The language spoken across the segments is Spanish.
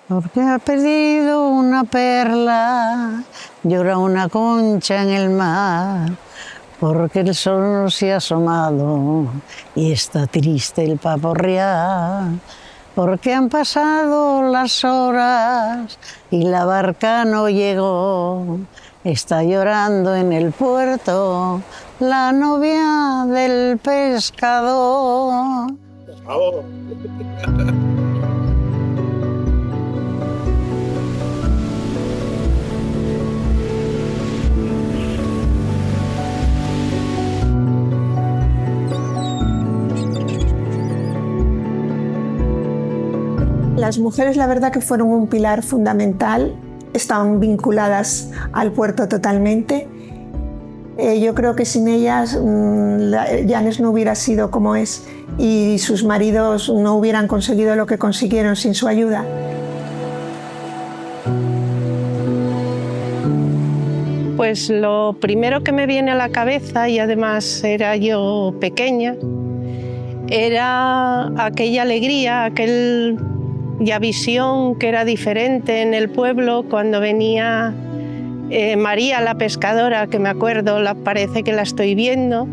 Porque ha perdido una perla, llora una concha en el mar, porque el sol no se ha asomado y está triste el pavo real, porque han pasado las horas y la barca no llegó, está llorando en el puerto la novia del pescador. ¡Bravo! Las mujeres, la verdad que fueron un pilar fundamental, estaban vinculadas al puerto totalmente. Yo creo que sin ellas Llanes no hubiera sido como es y sus maridos no hubieran conseguido lo que consiguieron sin su ayuda. Pues lo primero que me viene a la cabeza, y además era yo pequeña, era aquella alegría, aquella visión que era diferente en el pueblo cuando venía María la pescadora, que me acuerdo, parece que la estoy viendo,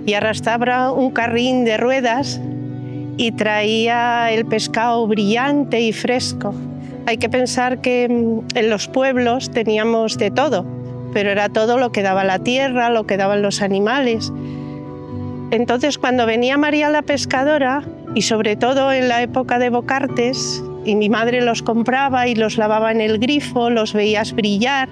y arrastraba un carrín de ruedas y traía el pescado brillante y fresco. Hay que pensar que en los pueblos teníamos de todo, pero era todo lo que daba la tierra, lo que daban los animales. Entonces, cuando venía María la pescadora, y sobre todo en la época de bocartes, y mi madre los compraba y los lavaba en el grifo, los veías brillar,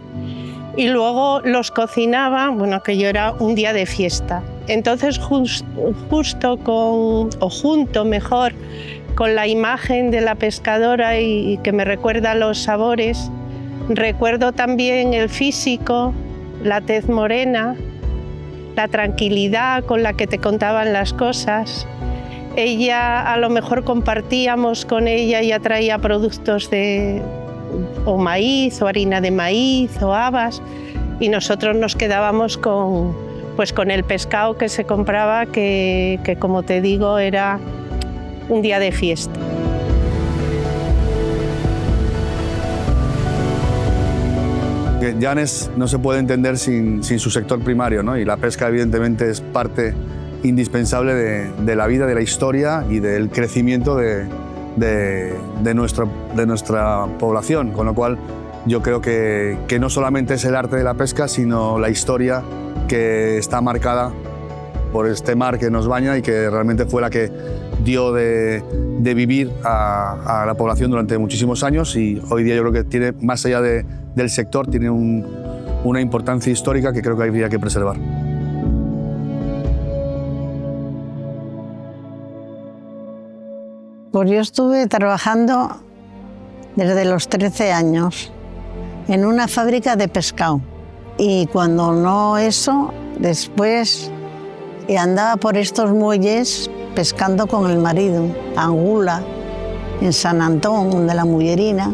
y luego los cocinaba, bueno, aquello era un día de fiesta. Entonces, justo con la imagen de la pescadora y que me recuerda los sabores, recuerdo también el físico, la tez morena, la tranquilidad con la que te contaban las cosas. Ella, a lo mejor compartíamos con ella y traía productos o maíz, o harina de maíz, o habas, y nosotros nos quedábamos con el pescado que se compraba, que como te digo, era un día de fiesta. Llanes no se puede entender sin su sector primario, ¿no? Y la pesca evidentemente es parte indispensable de la vida, de la historia y del crecimiento de nuestra población, con lo cual yo creo que no solamente es el arte de la pesca, sino la historia que está marcada por este mar que nos baña y que realmente fue la que dio de vivir a la población durante muchísimos años, y hoy día yo creo que tiene, más allá del sector, tiene una importancia histórica que creo que habría que preservar. Pues yo estuve trabajando desde los 13 años en una fábrica de pescado, y cuando no eso, después andaba por estos muelles pescando con el marido, angula, en San Antón de la Mullerina,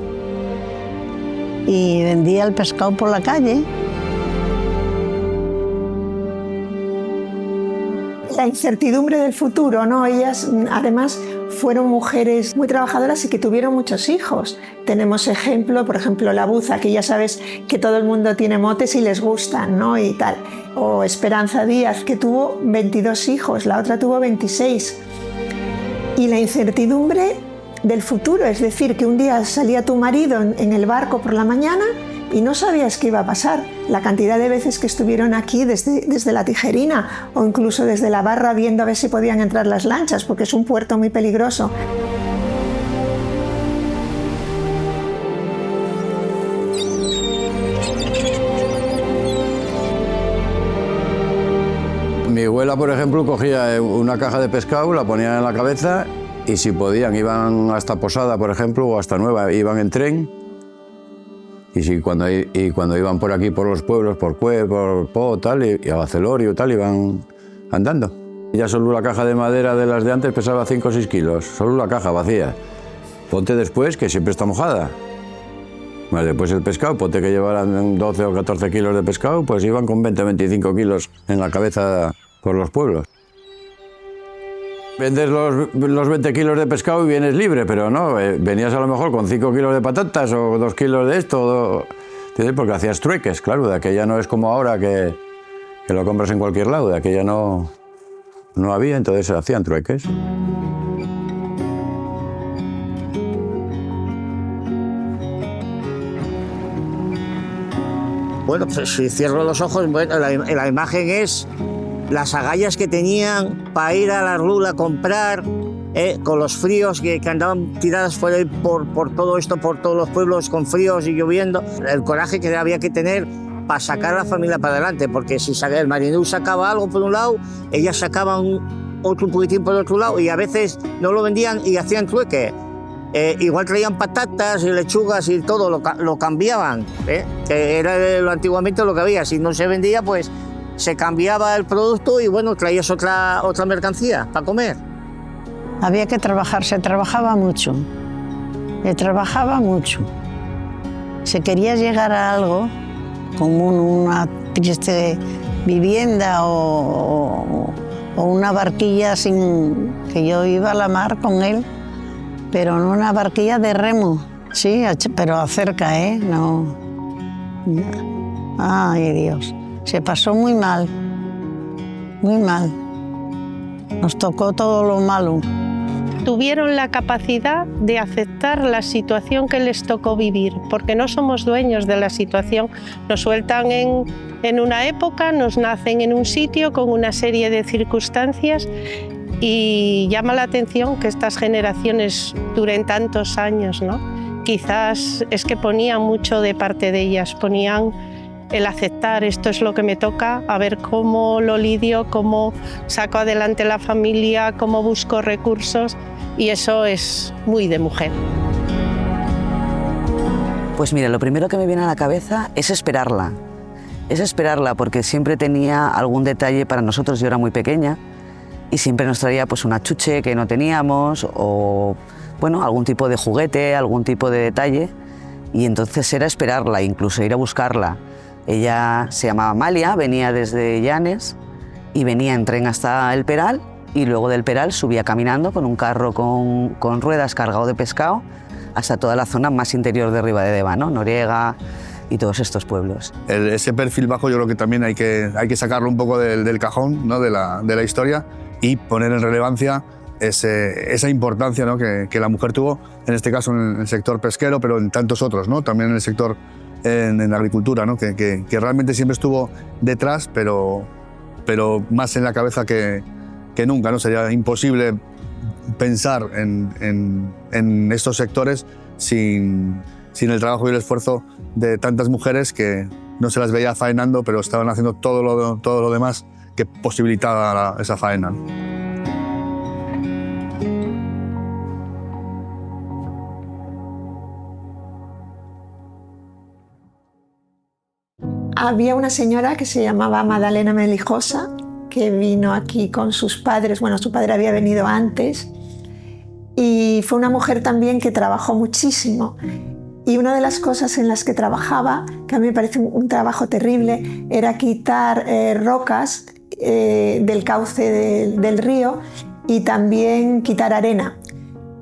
y vendía el pescado por la calle. La incertidumbre del futuro, ¿no? Ellas, además, fueron mujeres muy trabajadoras y que tuvieron muchos hijos. Tenemos ejemplo, por ejemplo, la Buza, que ya sabes que todo el mundo tiene motes y les gustan, ¿no? Y tal. O Esperanza Díaz, que tuvo 22 hijos, la otra tuvo 26. Y la incertidumbre del futuro, es decir, que un día salía tu marido en el barco por la mañana y no sabías qué iba a pasar. La cantidad de veces que estuvieron aquí desde la Tijerina o incluso desde la Barra viendo a ver si podían entrar las lanchas, porque es un puerto muy peligroso. Mi abuela, por ejemplo, cogía una caja de pescado, la ponía en la cabeza y si podían iban hasta Posada, por ejemplo, o hasta Nueva, iban en tren. Y cuando iban por aquí, por los pueblos, por Cue, por Po, tal, y a Bacelorio, tal, iban andando. Ya solo la caja de madera de las de antes pesaba 5 o 6 kilos, solo la caja vacía. Ponte después, que siempre está mojada. Más después el pescado, ponte que llevaran 12 o 14 kilos de pescado, pues iban con 20 o 25 kilos en la cabeza por los pueblos. Vendes los 20 kilos de pescado y vienes libre, pero no, venías a lo mejor con 5 kilos de patatas o 2 kilos de esto, ¿entiendes? Porque hacías trueques, claro, de aquella no es como ahora que lo compras en cualquier lado, de aquella no había, entonces hacían trueques. Bueno, pues si cierro los ojos, bueno, la imagen es las agallas que tenían para ir a la rula a comprar, con los fríos que andaban tiradas por todo esto, por todos los pueblos con fríos y lloviendo. El coraje que había que tener para sacar a la familia para adelante, porque si el marinero sacaba algo por un lado, ellas sacaban otro poquitín por el otro lado y a veces no lo vendían y hacían trueque. Igual traían patatas y lechugas y todo, lo cambiaban, que era antiguamente lo que había. Si no se vendía, pues se cambiaba el producto y bueno, traías otra mercancía para comer. Había que trabajar, se trabajaba mucho. Se trabajaba mucho. Se quería llegar a algo, como una triste vivienda o una barquilla que yo iba a la mar con él, pero no una barquilla de remo, sí, pero acerca, no. Ay, Dios, se pasó muy mal, muy mal. Nos tocó todo lo malo. Tuvieron la capacidad de aceptar la situación que les tocó vivir, porque no somos dueños de la situación. Nos sueltan en una época, nos nacen en un sitio con una serie de circunstancias y llama la atención que estas generaciones duren tantos años, ¿no? Quizás es que ponían mucho de parte de ellas, ponían el aceptar, esto es lo que me toca, a ver cómo lo lidio, cómo saco adelante la familia, cómo busco recursos, y eso es muy de mujer. Pues mira, lo primero que me viene a la cabeza es esperarla. Es esperarla porque siempre tenía algún detalle para nosotros, yo era muy pequeña, y siempre nos traía pues una chuche que no teníamos o bueno, algún tipo de juguete, algún tipo de detalle, y entonces era esperarla, incluso ir a buscarla. Ella se llamaba Amalia, venía desde Llanes y venía en tren hasta El Peral y luego del Peral subía caminando con un carro con ruedas cargado de pescado hasta toda la zona más interior de Ribadedeva, ¿no? Noriega y todos estos pueblos. Ese perfil bajo yo creo que también hay que sacarlo un poco del cajón, ¿no? de la historia y poner en relevancia esa importancia, ¿no? que la mujer tuvo, en este caso en el sector pesquero, pero en tantos otros, ¿no? También en el sector en la agricultura, ¿no? que realmente siempre estuvo detrás, pero más en la cabeza que nunca, ¿no? Sería imposible pensar en estos sectores sin el trabajo y el esfuerzo de tantas mujeres que no se las veía faenando, pero estaban haciendo todo lo demás que posibilitaba esa faena. Había una señora que se llamaba Madalena Melijosa, que vino aquí con sus padres. Bueno, su padre había venido antes y fue una mujer también que trabajó muchísimo. Y una de las cosas en las que trabajaba, que a mí me parece un trabajo terrible, era quitar rocas del cauce del río y también quitar arena.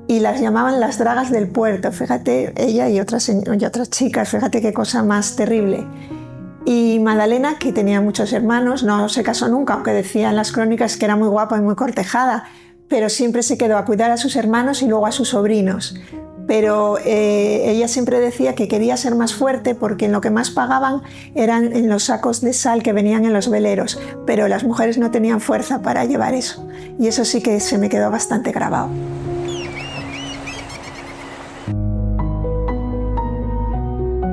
Y las llamaban las dragas del puerto. Fíjate, ella y otras chicas, fíjate qué cosa más terrible. Y Madalena, que tenía muchos hermanos, no se casó nunca, aunque decían las crónicas que era muy guapa y muy cortejada, pero siempre se quedó a cuidar a sus hermanos y luego a sus sobrinos. Pero ella siempre decía que quería ser más fuerte porque en lo que más pagaban eran en los sacos de sal que venían en los veleros, pero las mujeres no tenían fuerza para llevar eso. Y eso sí que se me quedó bastante grabado.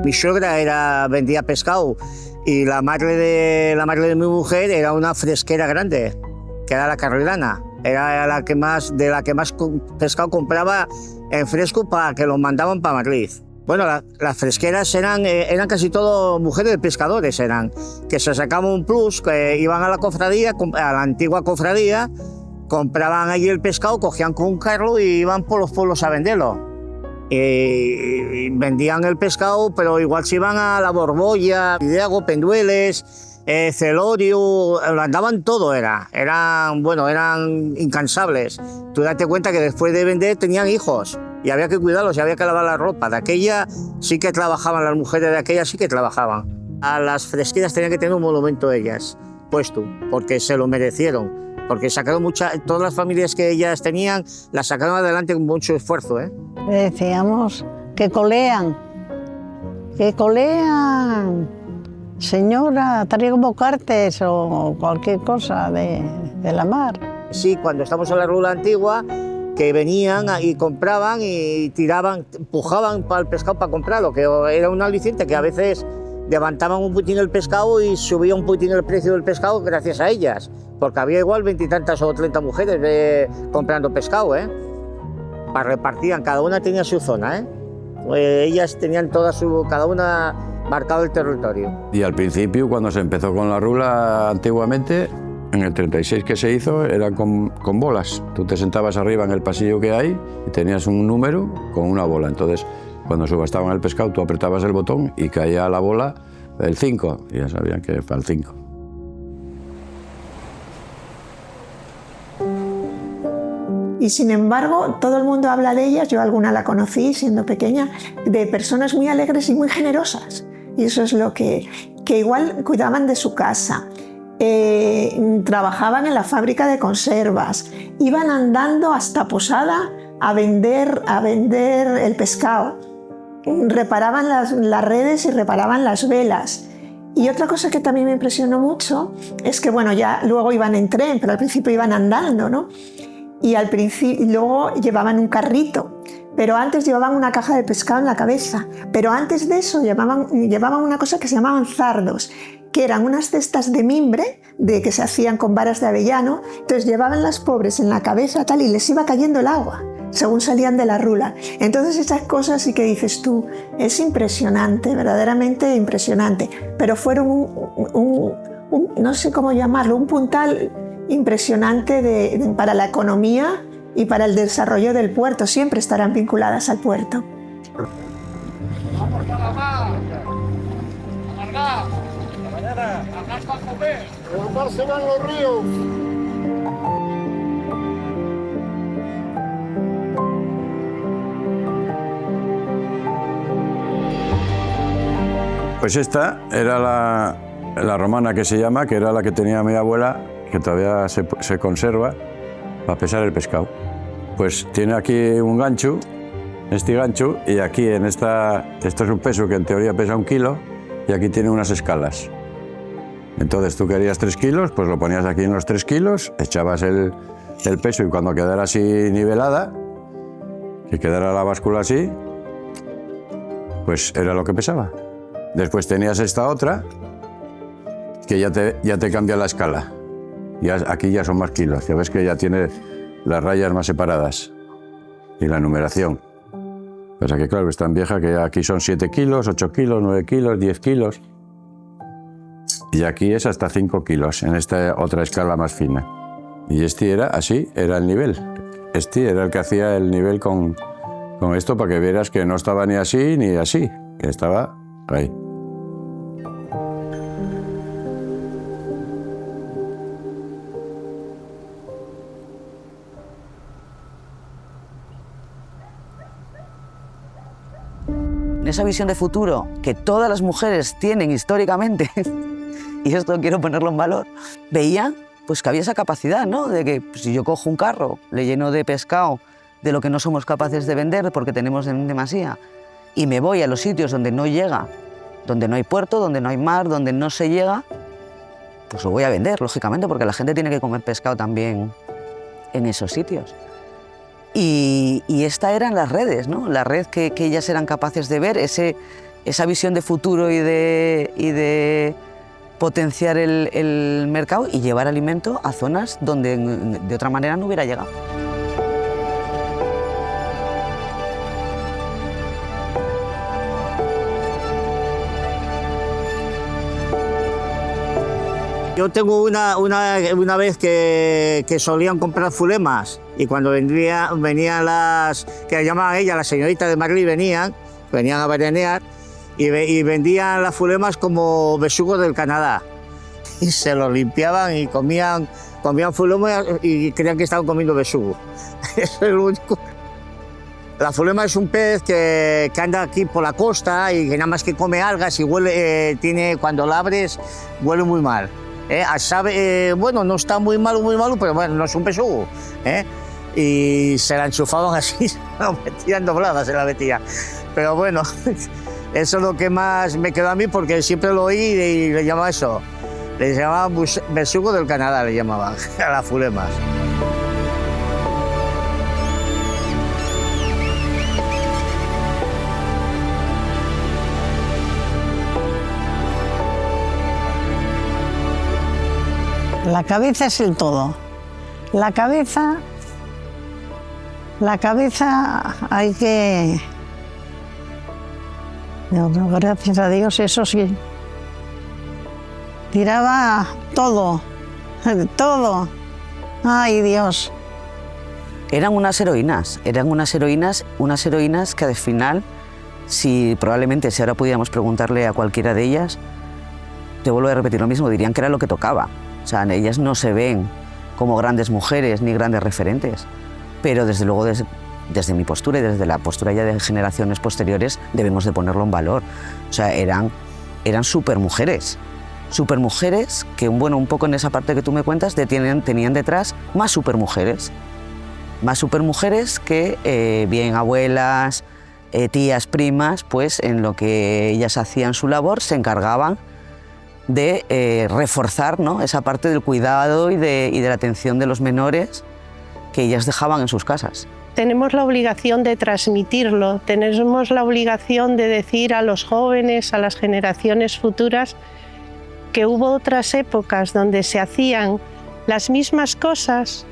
Mi suegra vendía pescado y la madre de mi mujer era una fresquera grande, que era la Carrilana. Era de la que más pescado compraba en fresco para que lo mandaban para Madrid. Bueno, las fresqueras eran casi todo mujeres de pescadores, que se sacaban un plus, que iban a la cofradía, a la antigua cofradía, compraban allí el pescado, cogían con un carro y iban por los pueblos a venderlo. Y vendían el pescado, pero igual se iban a la Borbolla, Vidago, Pendueles, celorio, lo andaban todo, eran incansables. Tú date cuenta que después de vender tenían hijos y había que cuidarlos y había que lavar la ropa. De aquella sí que trabajaban, las mujeres de aquella sí que trabajaban. A las fresqueras tenían que tener un monumento ellas puesto, porque se lo merecieron, porque sacaron todas las familias que ellas tenían, las sacaron adelante con mucho esfuerzo. Le decíamos que colean. Señora, traigo bocartes o cualquier cosa de la mar. Sí, cuando estamos en la rula antigua, que venían y compraban y tiraban, empujaban para el pescado para comprarlo, que era un aliciente que a veces levantaban un poquitín el pescado y subía un poquitín el precio del pescado gracias a ellas, porque había igual 20 y tantas o 30 mujeres comprando pescado, repartían, cada una tenía su zona, ellas tenían cada una marcado el territorio. Y al principio, cuando se empezó con la rula antiguamente, en el 36 que se hizo, era con bolas. Tú te sentabas arriba en el pasillo que hay y tenías un número con una bola. Entonces, cuando subastaban el pescado, tú apretabas el botón y caía la bola el 5. Y ya sabían que fue el 5. Y sin embargo, todo el mundo habla de ellas, yo alguna la conocí siendo pequeña, de personas muy alegres y muy generosas. Y eso es lo que igual cuidaban de su casa, trabajaban en la fábrica de conservas, iban andando hasta Posada a vender el pescado, reparaban las redes y reparaban las velas. Y otra cosa que también me impresionó mucho es que, bueno, ya luego iban en tren, pero al principio iban andando, ¿no? Y luego llevaban un carrito, pero antes llevaban una caja de pescado en la cabeza. Pero antes de eso llevaban una cosa que se llamaban zardos, que eran unas cestas de mimbre que se hacían con varas de avellano. Entonces llevaban las pobres en la cabeza tal y les iba cayendo el agua según salían de la rula. Entonces esas cosas sí que dices tú, es impresionante, verdaderamente impresionante. Pero fueron no sé cómo llamarlo, un puntal impresionante para la economía y para el desarrollo del puerto. Siempre estarán vinculadas al puerto. ¡Vamos a la mar! ¡Alargar! ¡Alargar para comer! ¡El mar se va en los ríos! Pues esta era la romana que se llama, que era la que tenía mi abuela, que todavía se conserva para pesar el pescado. Pues tiene aquí un gancho, este gancho, y aquí esto es un peso que en teoría pesa 1 kilo, y aquí tiene unas escalas. Entonces tú querías 3 kilos, pues lo ponías aquí en los 3 kilos, echabas el peso y cuando quedara así nivelada, que quedara la báscula así, pues era lo que pesaba. Después tenías esta otra, que ya te cambia la escala. Aquí ya son más kilos, ya ves que ya tiene las rayas más separadas y la numeración. O sea que claro, es tan vieja que aquí son 7 kilos, 8 kilos, 9 kilos, 10 kilos. Y aquí es hasta 5 kilos, en esta otra escala más fina. Y este era así, era el nivel. Este era el que hacía el nivel con esto, para que vieras que no estaba ni así ni así, que estaba ahí. Esa visión de futuro que todas las mujeres tienen históricamente, y esto quiero ponerlo en valor, veía pues que había esa capacidad, ¿no? De que pues, si yo cojo un carro, le lleno de pescado, de lo que no somos capaces de vender porque tenemos en demasía, y me voy a los sitios donde no llega, donde no hay puerto, donde no hay mar, donde no se llega, pues lo voy a vender, lógicamente, porque la gente tiene que comer pescado también en esos sitios. Y esta eran las redes, ¿no? La red que ellas eran capaces de ver, esa visión de futuro y de potenciar el mercado y llevar alimento a zonas donde de otra manera no hubiera llegado. Yo tengo una vez que solían comprar fulemas y cuando venían las que llamaban ella, las señoritas de Madrid, venían a veranear y vendían las fulemas como besugos del Canadá. y se lo limpiaban y comían fulema y creían que estaban comiendo besugo. Eso es lo único. La fulema es un pez que anda aquí por la costa y que nada más que come algas y huele, cuando la abres huele muy mal. Bueno, no está muy malo, pero bueno, no es un besugo. Y se la enchufaban así, se la metían dobladas, se la metía. Pero bueno, eso es lo que más me quedó a mí porque siempre lo oí y le llamaba eso. Le llamaban besugo del Canadá, le llamaban a las fulemas. La cabeza es el todo. La cabeza hay que... No, gracias a Dios, eso sí. Tiraba todo, todo. Ay, Dios. Eran unas heroínas que al final, si ahora pudiéramos preguntarle a cualquiera de ellas, te vuelvo a repetir lo mismo, dirían que era lo que tocaba. O sea, ellas no se ven como grandes mujeres ni grandes referentes, pero desde luego desde mi postura y desde la postura ya de generaciones posteriores debemos de ponerlo en valor. O sea, eran supermujeres que, bueno, un poco en esa parte que tú me cuentas, tenían detrás más supermujeres que bien abuelas, tías, primas, pues en lo que ellas hacían su labor se encargaban de reforzar, ¿no?, esa parte del cuidado y de la atención de los menores que ellas dejaban en sus casas. Tenemos la obligación de transmitirlo, tenemos la obligación de decir a los jóvenes, a las generaciones futuras, que hubo otras épocas donde se hacían las mismas cosas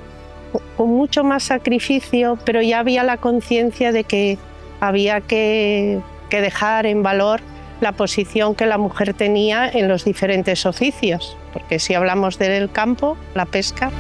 con mucho más sacrificio, pero ya había la conciencia de que había que dejar en valor la posición que la mujer tenía en los diferentes oficios, porque si hablamos del campo, la pesca.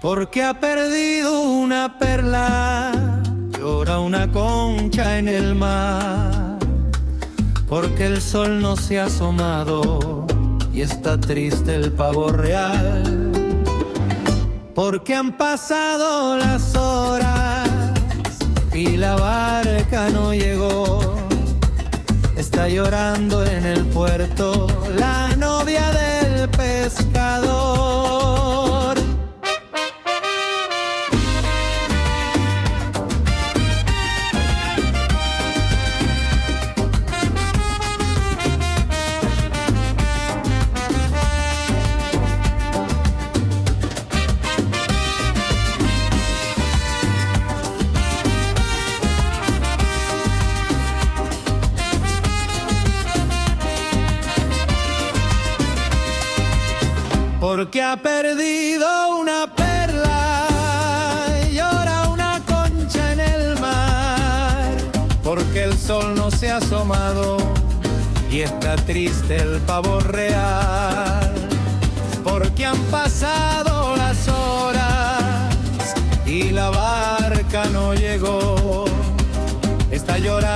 Porque ha perdido una perla, llora una concha en el mar. Porque el sol no se ha asomado y está triste el pavo real. Porque han pasado las horas y la barca no llegó. Está llorando en el puerto la novia del pescador. Porque ha perdido una perla, llora una concha en el mar. Porque el sol no se ha asomado y está triste el pavo real. Porque han pasado las horas y la barca no llegó. Está llorando